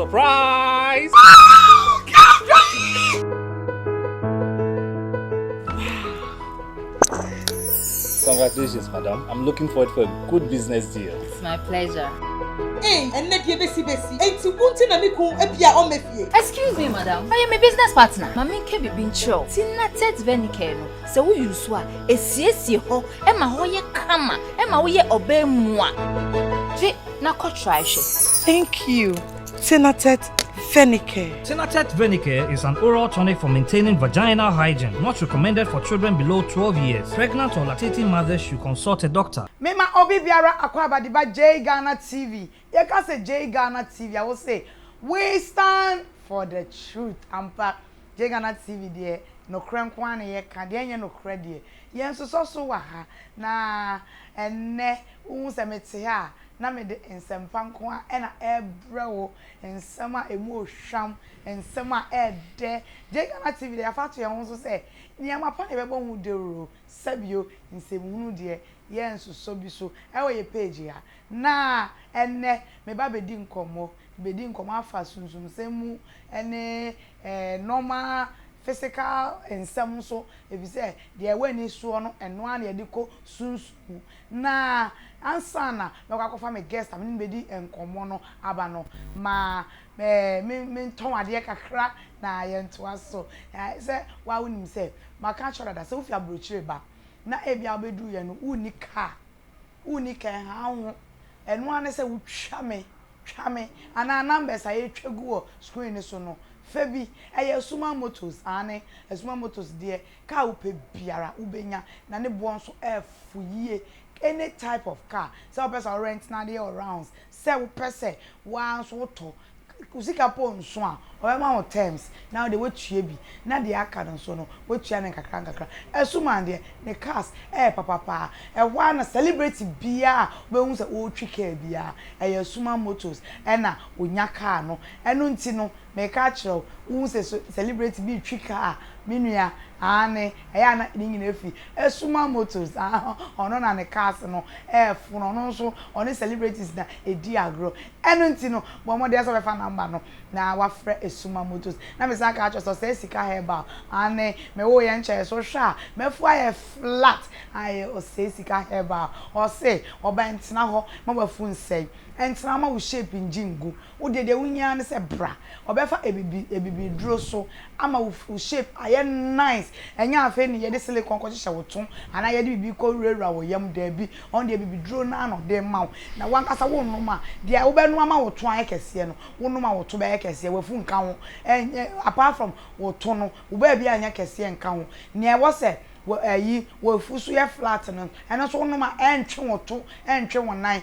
Surprise! Congratulations, madam. I'm looking forward for a good business deal. It's my pleasure. Hey, and let you besi. Ain't you wanting a miku epia on me fie? Excuse me, madam. I am a business partner. Mami kebi bincho. Tina tet venikeno. Se wo yuswa. Esiesi ho. Ema ho ye kama. Ema wo ye obe mwa. Je na ko try she. Thank you. Tinatet Fenicare. Tinatet Fenicare is an oral tonic for maintaining vaginal hygiene. Not recommended for children below 12 years. Pregnant or lactating mothers should consult a doctor. Mema obi biara akwaba di ba J Ghana TV. You can say J Ghana TV. I will say we stand for the truth. Ampa J Ghana TV there. No krenkwa na ye ka de enye no kre de. Yen so wa ha na enne unse mete ha na me de ensempa nko a na ebrewo ensema emu ohwam ensema ede J Ghana TV there afato ye ho so say niam apa ne bebo hu dero sabio nsemu de yen so bi so e ye page ya na enne me ba bedi nkomo afa sunsun semu ene normal physical ensem so e bi say de wani so no eno an ye de ko sunsun na ansana me kwa kofa me guest am be di enkomo no aba no ma me ton ade kakra na ye ntoa so say wa wonim say maka chora da say ofi abrochire ba na e bia obedu ye no unika ha ho eno an say wutwa me ana numbers aye twegu screen so no Febi, eye suma motors ane, suma motors there, ka upe biara, ubenya, na ne bonso fuye, any type of car. So person rent na there around. Say upese, once woto, kusika po nswa, or terms. Now they wait bi. Na the aka so no, wait chane kakra. Suma there, the cars, papa, one celebrity bia, we unse o trike bia, suma motors, ena unya car no, enunti no. Me catch you who say celebrate be trika minua ane eya na nyina fi esuma motors ono na ne cars no fun no so oni celebrities na edi agro enu nti no bo mo de so be fa number no na wa frɛ esuma motors na me sa catch so say sika heba ane me wo ye nche so hwa me fu aye flat aye o say sika heba o say oba ntina ho mo ba fu nsɛn entina ma wo shape njingu wo de wunya ne se bra obefa ebibi duro so ama wo shape aye nice enya afa ni ye de silicone ko hye woto ana ye de bibi ko rewura wo yam da bi on de bibi duro na no de ma na wankasa wo noma de wo be no ama woto aye kese no wo noma woto be kese wafu nka ho apart from woto no wo ba bi anya kese nka ho ne e wo se wo fusu ye flat no eno so no ma entwe woto entwe wonan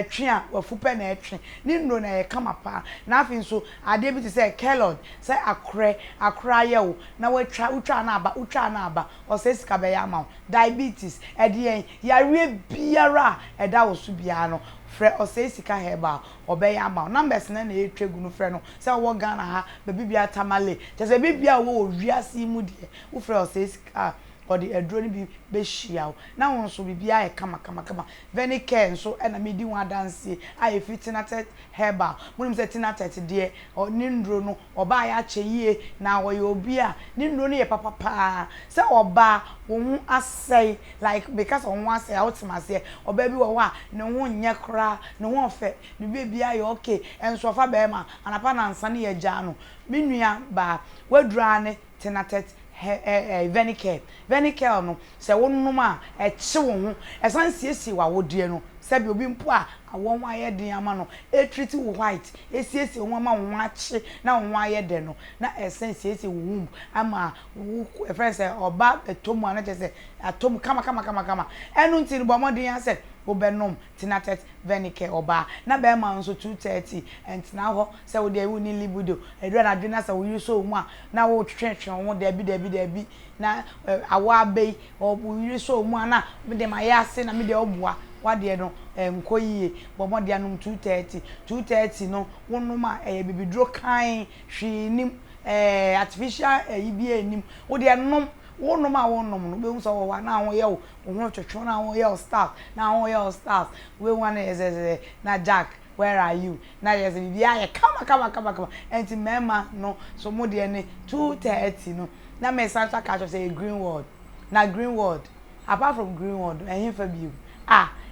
twe a wo fu pe na etwe ni nro na ye kama pa na afin so ade bi ti say kelod say akra ye wo na wo utwa na aba o say sika be ya ma diabetes ede ya re biara eda wo su bia no frɛ ɔsɛ sika heba ɔbɛyɛ ama numbers na etwegu no frɛ no sɛ wo Ghana ha be bibia tamale kyɛ bibia wo wiase mu de wo frɛ ɔsɛ sika or the adroni bi be hia na won so bibia e kama Fenicare nso e na medi wan dance aye fitinatet herbal munim se tinatet de o nindro no oba ya che yie na wo ye obi a nindro no ye papa se oba wo hu asai like because on wan say outimase oba bi wo wa ne ho nye kra ne ho fe ne bibia ye okay enso fa be ma anapa na nsa ne ye gya no menua ba wadura ne tinatet Fenicare no se wonnom a eche wo ho esan siesie wa wodie no se bi obi mpo a awon wa ye den ama no e treat wo white e siesie wo ama wo ache na wo aye de no na esan siesie wo hum ama wo friends oba etomu ana se atom kama enu nti bo modin ya se wo benom tinatet Fenicare oba na be ma nso 230 entina ho se wo de wo ni libido edura na dwena se wo yuso mu a na wo twetwe wo de bi na awa bei o yuso mu a na me de ma ya ase na me de obua wade no nkoyie bomo de anum 230 no wonum a bibidro kan hwinim artificial ibi enim wo de nom wonum a wonum no be hu so wo na ho ye wo ho twetwe na ho ye start na ho ye start we wan is na jack where are you? Na yes bibi aye kama. Enti mema no so mo de ne 2:30 no. Na me sansa catch say Greenwood. Na Greenwood. Apart from Greenwood, ehim fa bi.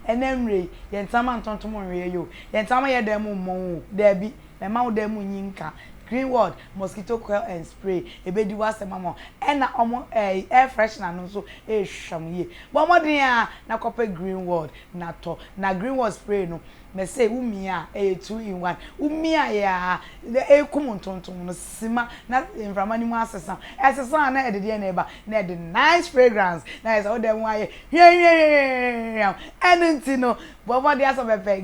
Enemre, yentama ntontomo nwe yo. Yentama ye dem mo there bi. Mema wo dem nyinka. Greenwood mosquito coil and spray ebedi wasema mo na omo air freshener no so hwam ye bo modin a na kope Greenwood na to na Greenwood spray no me say umia 2 in 1 umia ya ekum ntontom no sima na inframa ni mu asesa na edede na eba na the nice fragrance na is all dem waye enunti no bo modin aso pepe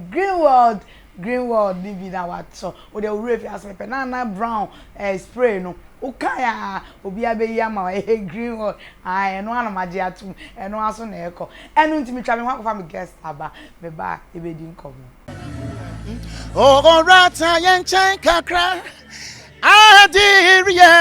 Greenwood ni bi na wato o de ure fi asmepe na brown spray no o kaya obi abeyi ama Greenwood eno anamaje atum eno aso na eko enu ntimi twa me ho akofa me guest aba me ba ebedi nkomo o rata yen chan kakra adiria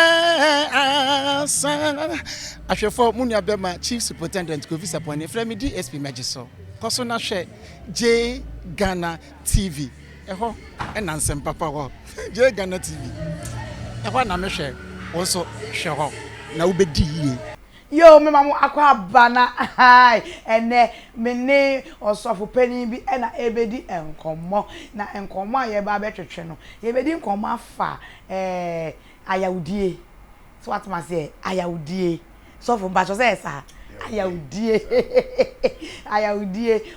asa ahwefo munia bema chief superintendent Kofi Sapone fremi DSP Majiso koso na hwe J Ghana TV eho enansem papa ho J Ghana TV eho na me hwe also hwe ho na ubedi yie yo me mamu akwa bana hai ene mene osofo pani bi na ebedi enkomo na enkomo aye ba betwetwe no ye bedi enkomo afa ayawudie so what ma say ayawudie so for ba cho say sa ayawudie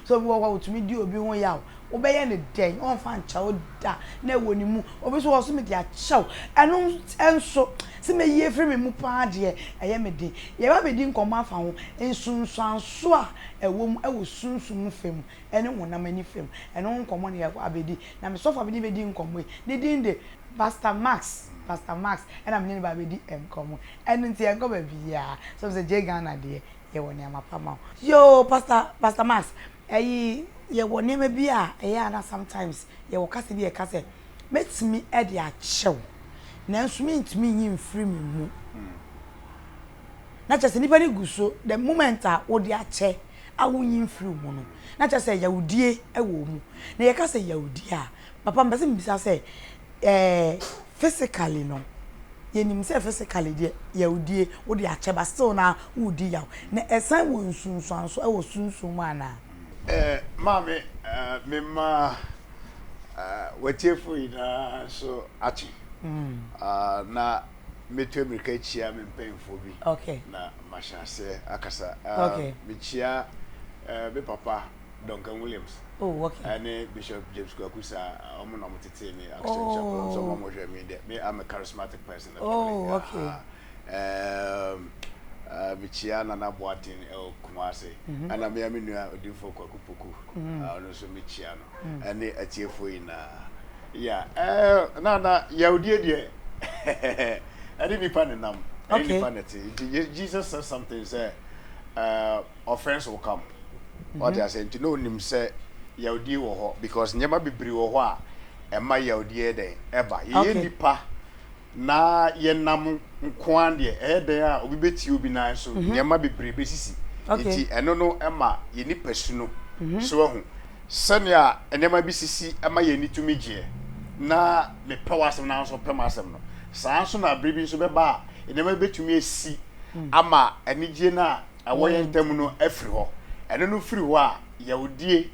so bi wo tumi di obi ho yawo obeye ne den on fa ncha oda na woni mu obi so wo so me dia chaw enu enso se me ye free me mu pa de eye me de ye ba be di nkomo afa ho ensunsuanso a ewom ewo sunsun fem ene wonam ani fem ene nkomo ne ye abedi na me so fa be di nkomo ne din de Pastor Max and I'm never be nkomo ene nti enko ba bia so say J Ghana de ye woni amapa ma yo Pastor Max ye woni me bia na sometimes ye wo kase bi e kase metimi e de a chew na nso me ntimi yin free me mu na chese nipa ni guso the moment a wo de a che a wo yin free mu no na chese yawudie e wo mu na ye kase yawudie a papa mbese mbisa say physically no ye nim say physically de yawudie wo de a che ba still na wo di yaw na esan wo nsunsuanso e wo sunsun mu ana mami mema watefu ina so achi na metu America chia me mpemfo bi okay na mashase akasa okay bichia be papa Duncan Williams oh okay and Bishop James Kwakusa omo na motete ni exchange chapel so mo hwe me de me am a charismatic person oh okay Michia Nana Boatin Kumase and I'm Yamina Odinfo Kwakupuku also Michia no and a tearful in Nana Yaudi I didn't be panning them. Jesus says something say offense will come. What I said to know him say Yaudi wo because never be briwa and my Yaudi day ever ye nipa na ye nam nkoan de there obi beti obi nan so nyama bebre besisi enti eno no ema ye ni pasu no so ahu sania nyama bisisi ema ye ni tumi je na me pawasem na so pemasem no saa so na brebi so beba nyama betumi esi ama enije na awoye ntam no afri ho eno no firi ho a yawdie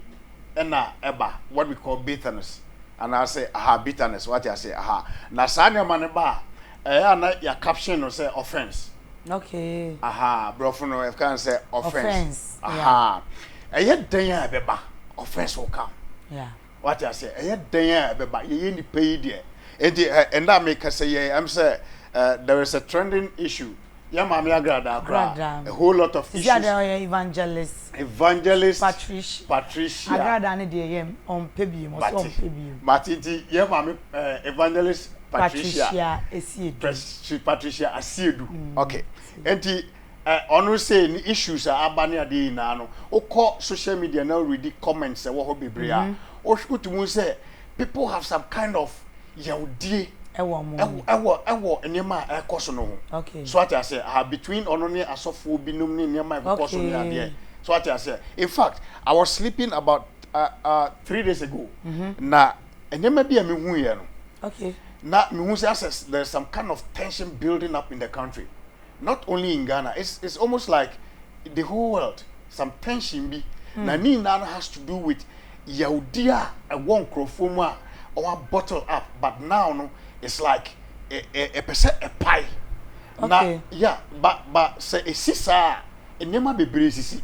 na eba what we call bitterness. And I say, bitterness, what I say, na sanya maneba, na ya caption no say offense. Okay. Brofo no, if can say offense. Yet denya beba, offense will come. Yeah. What I say, yet denya beba, ye ni pay there. And that make us say, I'm say, there is a trending issue. Yeah, Mami Agradaa, a whole lot of issues. Evangelist Patricia Agradaa ni de on pebium or on pebium. Matiti, yeah, Mami Evangelist Patricia Asiedu. Okay. Enti onu say ni issues are abani ade na no. Oko social media now read the comments e wo ho bebrea. O shutumu say people have some kind of yaudie ewo enema ekoso no ho. Okay. So what I say between onone asofo binum ni enema ekoso no ade. So what I say, in fact, I was sleeping about 3 days ago. Na And then maybe I'm in Okay. now me says there's some kind of tension building up in the country. Not only in Ghana, it's almost like the whole world. Some tension be. Na ni na has to do with Yaudia a one crofoma or bottle up, but now no, it's like a percent a pie. Okay. Now, yeah, but say a sisa a nema be bracisi.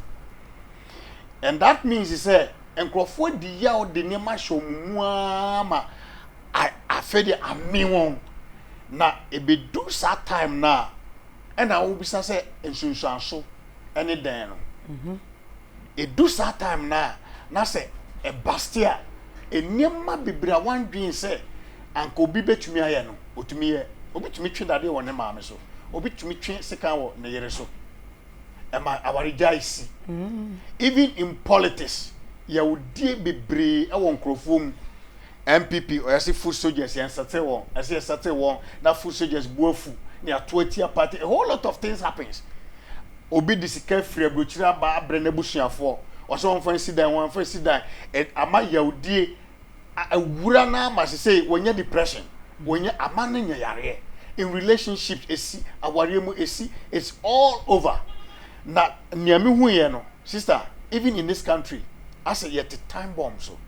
And that means he said, and Crawford the yaw the nema show muama. I fed it a minimum. Now, it be do that time now. And I will be say, and soon so any day. It do that time now. Now say, a bastia. A nema be bra one dream say, Uncle Bibe to me, I know, or to me, obi to me train that day on the mamma so, obi to me train second or near so. Am I our rejoice? Even in politics, you would dear be brave, I won't crofum. MPP or I see food soldiers and Saturday one. I see a Saturday one. That food soldiers woeful. Near 20 party. A whole lot of things happens. Obi this free butcher ba brenebushia for. Or someone for sit down, one for sit down. And ama yaudi a wurana must say when you're depression, when you're a man in your area. In relationships, it's all over. Now, near me, no sister, even in this country, I say yet a time bomb so.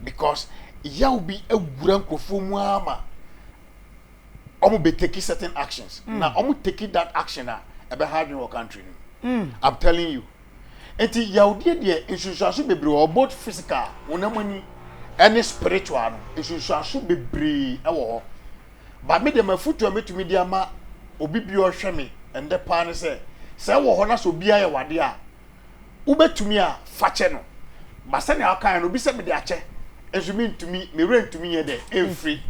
Because you be a wooden crofumuama. Omo be taking certain actions. Now, omo taking that action now. Ebe hard in our country. I'm telling you. Enti yaudie de insuransu bebre both physical, money, any spiritual. Insuransu bebre ewo. But me de my foot to me to media ma obi bi o hwe me and the pan say wo ho na so bia ye wade a. Ubetumi a fache no. Ba se ne aka no bi se me de ache. Enso mean to me rent to me here there free.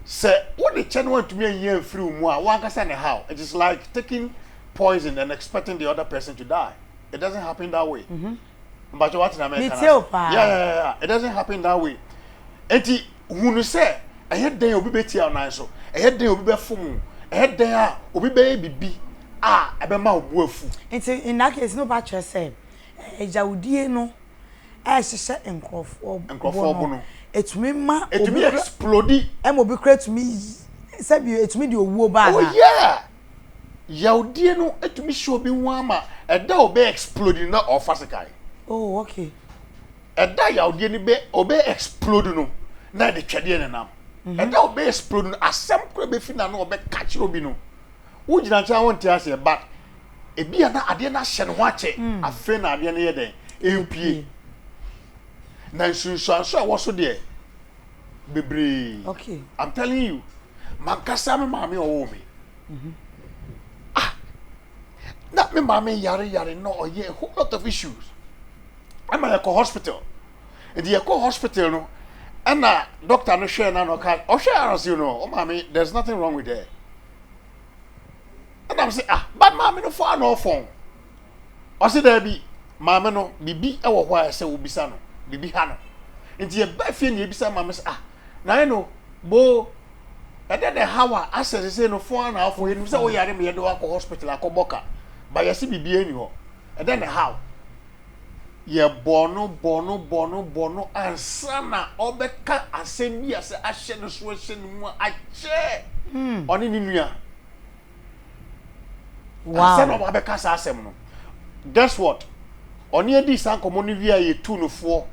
Say what the chen want to me here free mu a wan kasa ne how. It is like taking poison and expecting the other person to die. It doesn't happen that way. But what in America? Yeah. It doesn't happen that way. Enti hunu say I had den obi beti on so. I had den obi be fum. I had den obi be bibi. Ebe ma obu afu. Enti in that case no ba che say ejawudie no ehye enkrofo bono etumi ma etumi explode em obi kra etumi sabi etumi de owuo ba na oh yeah yaudie no etumi show bi hu ama eda obi explode na ofasikai oh okay eda yaudie ni be obi explode no na de twede ne nam eda obi explode no asem kra be fi na no obi catch obi no wo gina cha won ti ase but ebi na ade na hye no ho ache afe na ade na ye den empie na nsunsuanso a woso de bebre okay I'm telling you mankasa me mama owo me na me mama yare no oye a whole lot of issues I'm at a hospital and the hospital no and doctor no share na no ka o share as you know oh mama there's nothing wrong with her and I'm say but mama no for no phone o say there be mama no bibi e wo ho a say obisa no bibi ha no nti e ba fie na ebisa mama say na no bo e de hawa access say no phone na afọ enu say wo yare me do akọ hospital akọboka ba yesi bibi eni ho e de how ye bono ansana obeka asem bi ase ahye no so ahye no mu ache oni ni nua wow ansana obeka sa asem no guess what oni edi san komo ni via ye tu no fo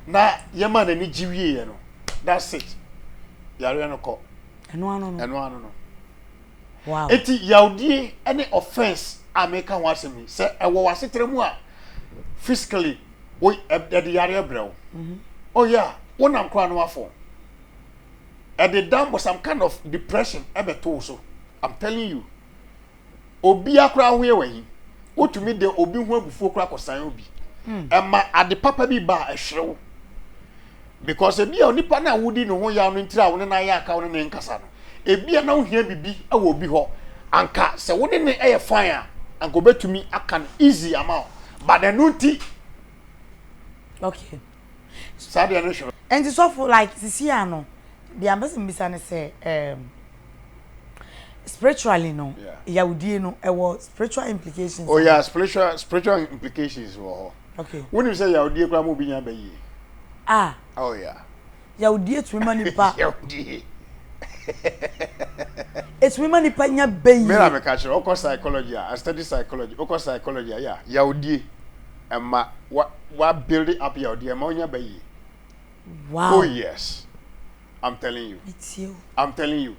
na ye ma na ni jiwie ye no that's it yare no ko eno ano no wow eti yaudie any offense ameka ho asem se ewo wasetere mu a physically we the yare brew oh yeah one am kra no afọ at the down was some kind of depression ebeto so I'm telling you obi akra ho ye wahi otumi de obi ho abufuo kra kosan obi ema ade papa bi ba ehwerew because ebi onipa na wudi no ho ya no ntira wo na ya aka wo ne nkasa no ebi na wo hia bibi awo obi ho anka se wo ne eye fine a anka obetumi akan easy amount but the nunti okay Sadia no sure and so for like sisi ano the ambassador bisa ne say spiritually no yaudie no e was spiritual implications oh yeah spiritual implications wo okay when you say yaudie kwa mo binya bayi oh yeah Ya odi etumi ma nipa. Ya odi. Etumi ma nipa nya bayi. Me na me ka kire okọ psychology. I study psychology. Okọ psychology yeah. Ya odi. Emma what build it up ya odi emma onya bayi. Wow. Oh yes. I'm telling you. It's you. I'm telling you.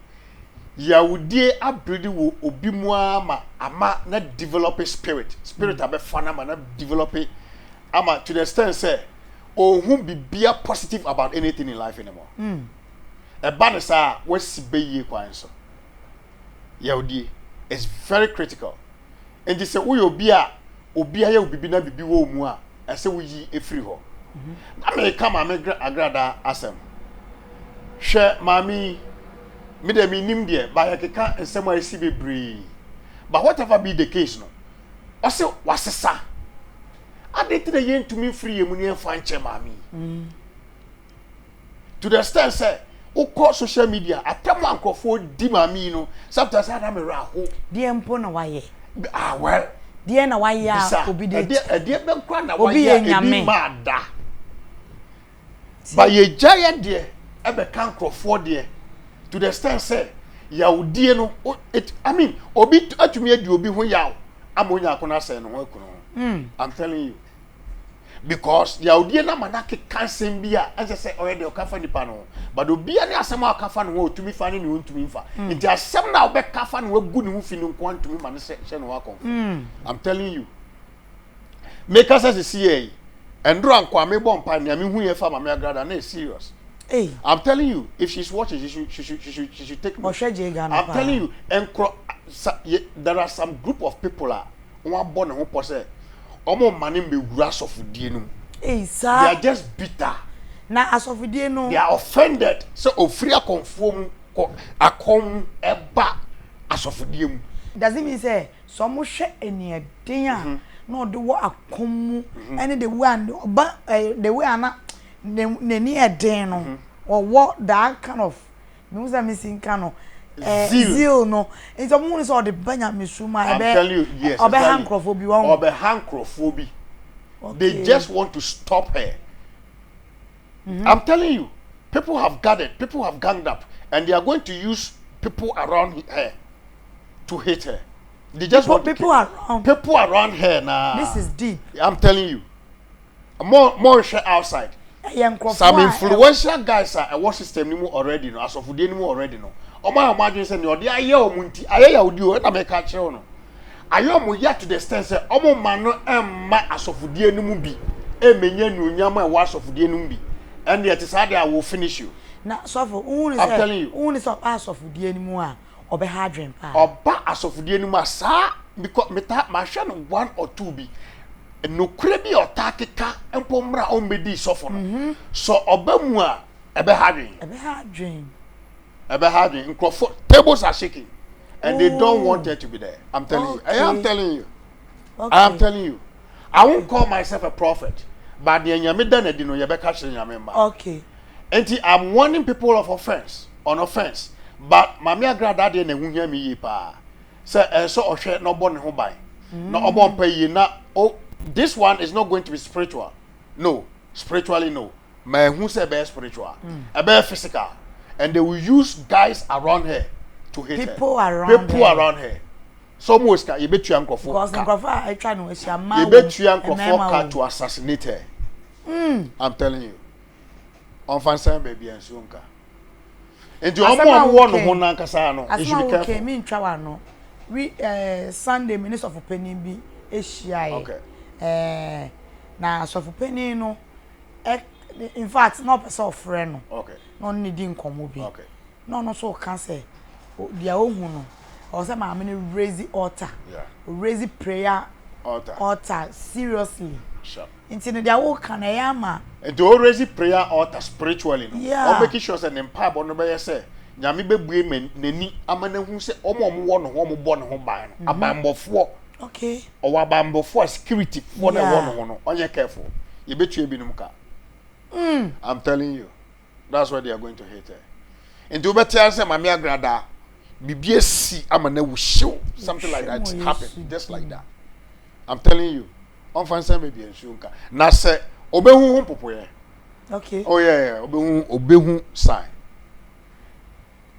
Yahudi abudi wo obi mu ama na develop a spirit abe fana ma na develop ama to the extent say ohun bibia positive about anything in life anymore. E ba ne sa wasi beye kwan so. Yahudi is very critical. And they say we obi a ye obibi na bibi wo mu a e say we yi efiri ho. Na me come agrada asem. Hwe mami me de me nim de ba ya keka ensem a esi bebre but whatever be the case no ose wasesa ade tire ye ntumi free emu ne fa nche mami to the extent say ukọ social media atemu ankofo di mami no sometimes I am raho Die mpo na waye well die na waye a obi de de be kwa na obi waye ebi ma da ba ye giant de e be kan krofo de to the extent say Yahudi no I mean obi atumi adi obi ho yaw amonya akona say no ho akuno. I'm telling you because Yahudi na manake cancel bia and say already okafa nipa no but obi ani asem akafa no ho otumi fa ne ne ontumi fa nti asem na obe kafa no agu ne ho fi no nko antumi ma ne say no akon. I'm telling you make us see here endro anko amebo mpa ne ame hu ye fa Mama Agradaa na serious. Hey, I'm telling you, if she's watching, she should take me. I'm telling you, and there are some group of people who are born and who possess. Omo mani me grass of dienu. Hey, sir. They are just bitter. Na as of dienu. They are offended. So ofria conform akom eba as of dienu. Does it mean say some share any thing? No, the wa akom any the one but the way ana ne near den no or what that kind of me was missing kind of zeal no it's a moon is all the banya misuma. I'm telling you, yes. Or be handcrophobia. Or be handcrophobia. They just want to stop her. I'm telling you, people have gathered, people have ganged up, and they are going to use people around her to hate her. They just want people around her now. This is deep. I'm telling you, more share outside. Some influential guys are a war system ni mu already no as of the ni mu already no omo imagine say no dey aye omunti aye ya odi o na me ka kire no aye omo ya to the extent say omo ma no emma asofudie ni mu bi emenya nuonyam e wa asofudie ni mu bi and yet is I will finish you na sofo unu say I'm telling you unu so asofudie ni mu a obe ha dwen pa oba asofudie ni mu asa because meta ma hwe no 1 or 2 bi no krebi otakeka empomra ombedi sofo no so obamu a ebe hadwin nkrofo tables are shaking and they don't want her to be there. I'm telling you. I am telling you. Okay. I am telling you. I won't call myself a prophet, but the nyame dan edi no ye be ka kire nyame mba. Okay. And I'm warning people of offense on offense, but Mama Agradaa de na huhia mi yi pa. Say so ohwe no bo ne ho ban. Na obo mpa yi na this one is not going to be spiritual. No, spiritually no. My who say be spiritual, be physical, and they will use guys around her to hate people her. People around her. Some most you bet you uncle for. Because uncle I try to say man. You bet you uncle for to assassinate her. I'm telling you. On fancy baby and sunka. And you almost want to na nkasa no. You should be careful. Me in travel no. We Sunday Minister of Opinion be Asia. Okay. Na so for penny no in fact no person of friend no okay no need nkomo bi okay no so can say dia ohun no or say ma me raise altar raise prayer altar seriously sure into dia wo kan ya ma and to raise prayer altar spiritually no yeah. Or make sure say empa bo no be say nyame bebue nani amana hu say omo wo no ho mo bo no ho ban no abambofo. Okay. Or wabambo for security for the one on your careful. You bet you be no car. I'm telling you. That's why they are going to hate her. And do better answer Mama Agradaa. BBSC I'm a show. Something like that happened. Just like that. I'm telling you. On fancy baby and shunka. Na say obehu popo ye. Okay. Oh yeah, obehu sign.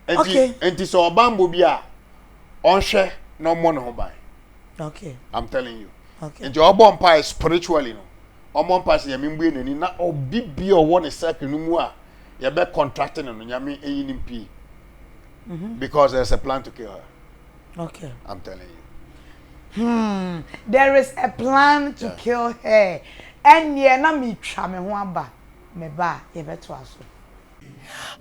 Okay. Enti so obambo bia onhwe no mo ne ho ban. Okay. I'm telling you. Okay. Enti obom pa spiritually no. Omom pa se yame mbue nani na obibi owo ne circle no mu a ye be contracting no nyame eyinim pi. Because there's a plan to kill her. Okay. I'm telling you. There is a plan to kill her. And ye na me twa me ho aba. Me ba ye beto aso.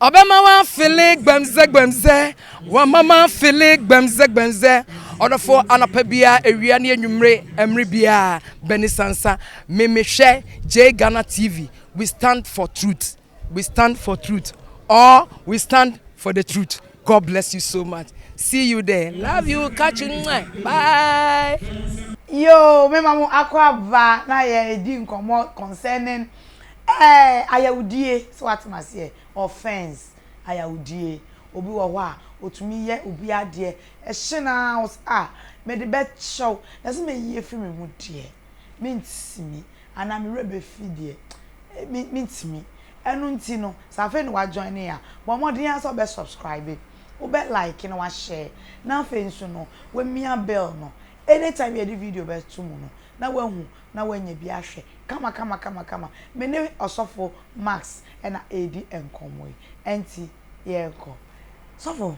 Obema wa fili gbemze wa mama fili gbemze odofo anapa bia ewia ne enwumre emre bia beni sansa memehwe J Ghana TV. We stand for truth or we stand for the truth. God bless you so much. See you there. Love you. Catch you. Bye. Yo, me mamu akwaba na ye di nkomo concerning ayawudie so what ma say offense ayawudie obi wo ho a otumi ye obi ade hye us me the bet show na se me ye fi me mu de me ntimi ana me rebe fi de me ntimi enu nti no sa fe no wa join ya bo modern ya so be subscribe o be like na wa share na fe nso no we mia bell no anytime you do video be to mu no na wahu na wanya bi ahwe kama me ne osofo Max na edi enkomo enti ye enko sofo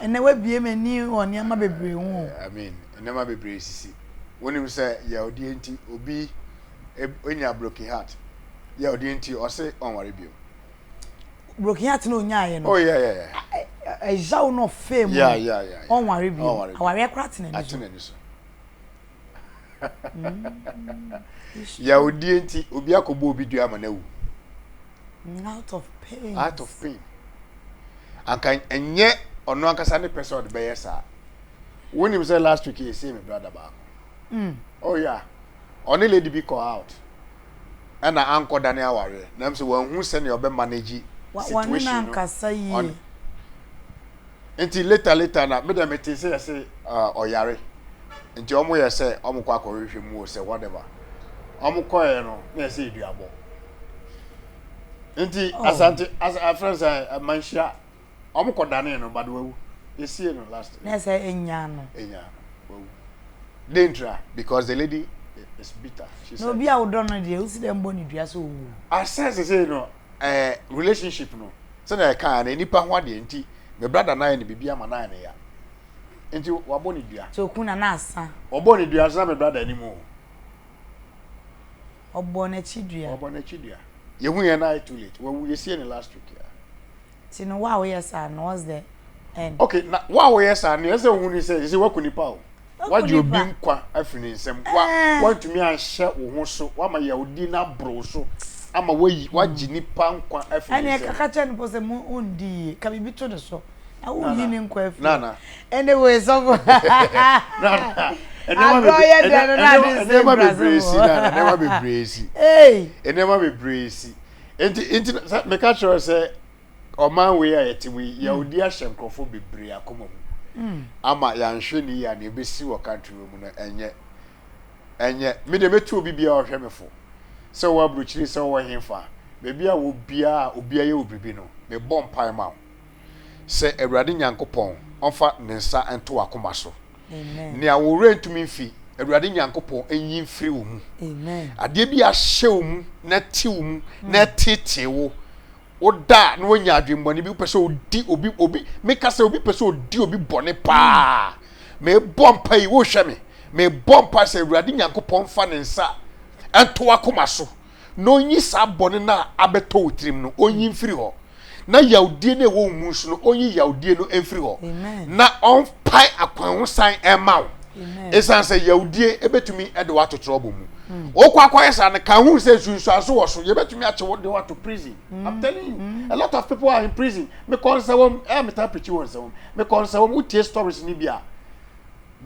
ena we bie mani oni ama bebre hu I mean enema bebre sisi wonim say ya odi enti obi enya broken heart ya odi enti o say onware bio broken heart no nya no oh yeah ejaw no fame yeah onware bio aware kratene ni so ya odi enti obi akobo obi dua ma na wu out of pain ankan enye ono akasa ne person de be yesa wonim say last week he say me brother ba oh yeah only lady be call out and anko dane aware na mse wan hu se ne obe manage situation na nkasa yi enti later na me dem te say oyare nti omo ye say omo kwa hwehwe mu say whatever omo koye no na say duabo nti asante as a friends manhia omo kodane no bad wawu esie no last na say enya no wawu danger because the lady is bitter she said no be a don no dey usi dem boni dua so wu assess say no relationship no say na ka na nipa ho ade nti me brother na ne bibia ma na ya nti waboni dua so kuna na asa oboni dua sa me brother ni mu obona chidua yehu ye na too late we yesie ne last week ya tino wa we yes and was the end okay na wa we yes and yes hu ni say wakunipa o waje obi nkwa afini nsem wantumi ahye wo ho so wama ya odi na bro so ama waji nipa nkwa afini nsem ene kakacha ni pose mu undi ka bibi to de so awu yi ni nkwa afini na anyway so na enema bebresi enema bebresi enti me ka sure say oman we ayetiwi ya odi ahye nkrofo bebre akoma mu ama ya nhwe ni ya na ebesi wo country mu na enye me de metu obi bia ohwe mefo so wa bruchiri so wo hemfa bebi a wo bia ye obribi no me bom pai ma se Awurade Nyankopɔn onfa ne nsa ento akoma so amen ne awore ntumi mfi Awurade Nyankopɔn enyi mfiri wo mu amen ade bi ahye wo mu na ti wo mu na tete wo oda na wonya adwemmɔne bi pese odi obi meka se obi pese odi obi bɔne pa me bompa yi wo hwɛ me bompa se Awurade Nyankopɔn fa ne nsa ento akoma so no nyi sa bɔne na abeto wotrim no onyi mfiri ho na yaudie na wo mu so no onyi yaudie no emfiri ho na on pai akwan ho san ema esan se yaudie ebetumi ede watotro bo mu okwa kwayesa na kan hu se sunsu aso wo so ye betumi ache wo de wato prison. I'm telling you a lot of people are in prison me consewom me ta preach won sewom me consewom utie stories ni bia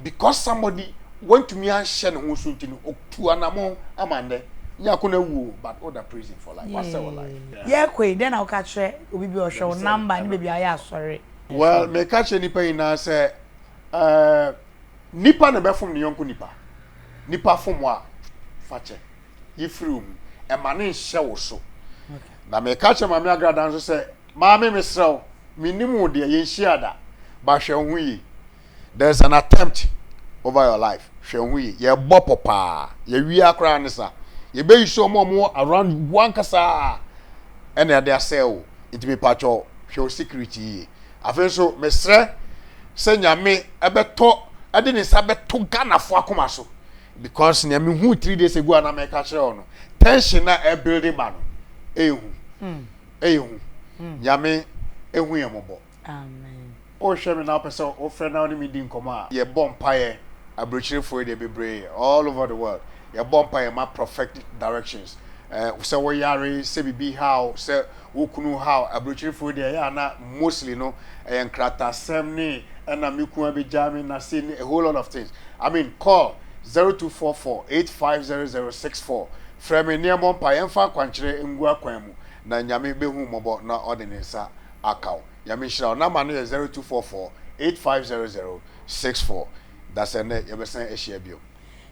because somebody went to me and share no so ntino otu anamo amande nyakuna wu but other prison for life what's our life yeah kwe then I catch obi bi o show number ni baby aye sorry well me catch nipa ina say nipa na be fom ne yonko nipa fom a fache yifrum e ma ne hye wo so Na me catch Mama Agradaa nso say maame mesrew minimu de ye hia ba hwe ho yi. There's an attempt over your life. Hwe ho yi. Ye bo popa. Ye wi akra ne sa. Ye be yiso mo around one kasa. Ene ade asel. It be pacho hwe security. Afen so mesre se nyame ebeto ade ne sa beto Ghana fo akoma so. Because nyame hu 3 days ago na me catch no. Tension na e building man. Ehu. Ehu. Nyame ehu ye mobo. Amen. O hwe me na person o friend na me di nkoma ye bompaye abrochire for dey bebre all over the world. Ye bompaye ma prophetic directions. Say wo yare say bibi how say wo kunu how abrochire for dey ya na mostly no enkrata sem ni na me ku abijami na say a whole lot of things. I mean call 0244-850064. Frame near bompaye emfa kwanchire ngua kwan mu na nyame behu mobo na ordinance akaw. Yami shira na manu 0244-850064. That's a net yebesen ehia bio.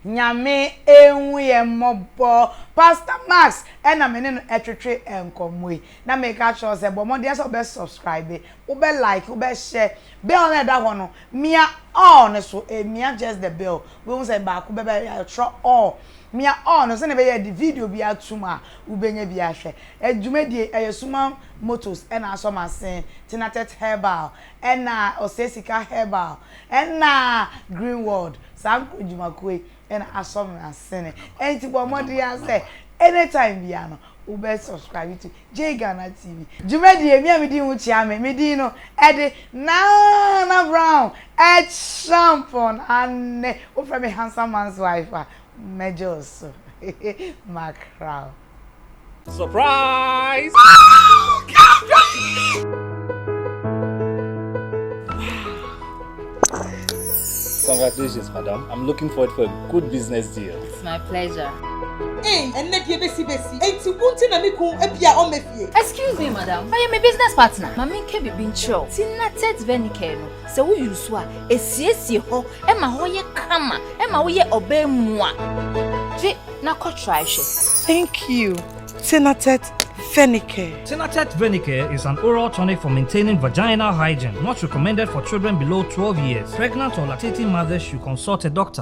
Nyame enwu ye mobo Pastor Max na me no etwetwe enkomwe na make sure say bomode so be subscribe wo be like wo be share bell na da ho no mia on so mia just the bell we won say ba ko be try all mia on so na be the video bi atuma wo benya bi ahwe adwumadie eyesuma motors na asomasen tinatet herbal na osesika herbal na green world sanko jumakwe and asomasen enti bomode ya say anytime bia no we be subscribe to Eei Nana TV. Jumedi me di hu chia me di no e de Nana Brown e champion and o from me handsome man's wife majors macro. Surprise! Congratulations, madam. I'm looking forward for a good business deal. It's my pleasure. Hey, and let you besi. Enti wunti na miku ebia o mefie. Excuse me, madam. I am a business partner. Mami ke bi bincho. Tinatet venike no. Se wo yusu a esiesie ho, e ma ho ye kama, e ma wo ye obemua. Je na ko try she. Thank you. Tinatet Venike. Tinatet Venike is an oral tonic for maintaining vaginal hygiene, not recommended for children below 12 years. Pregnant or lactating mothers should consult a doctor.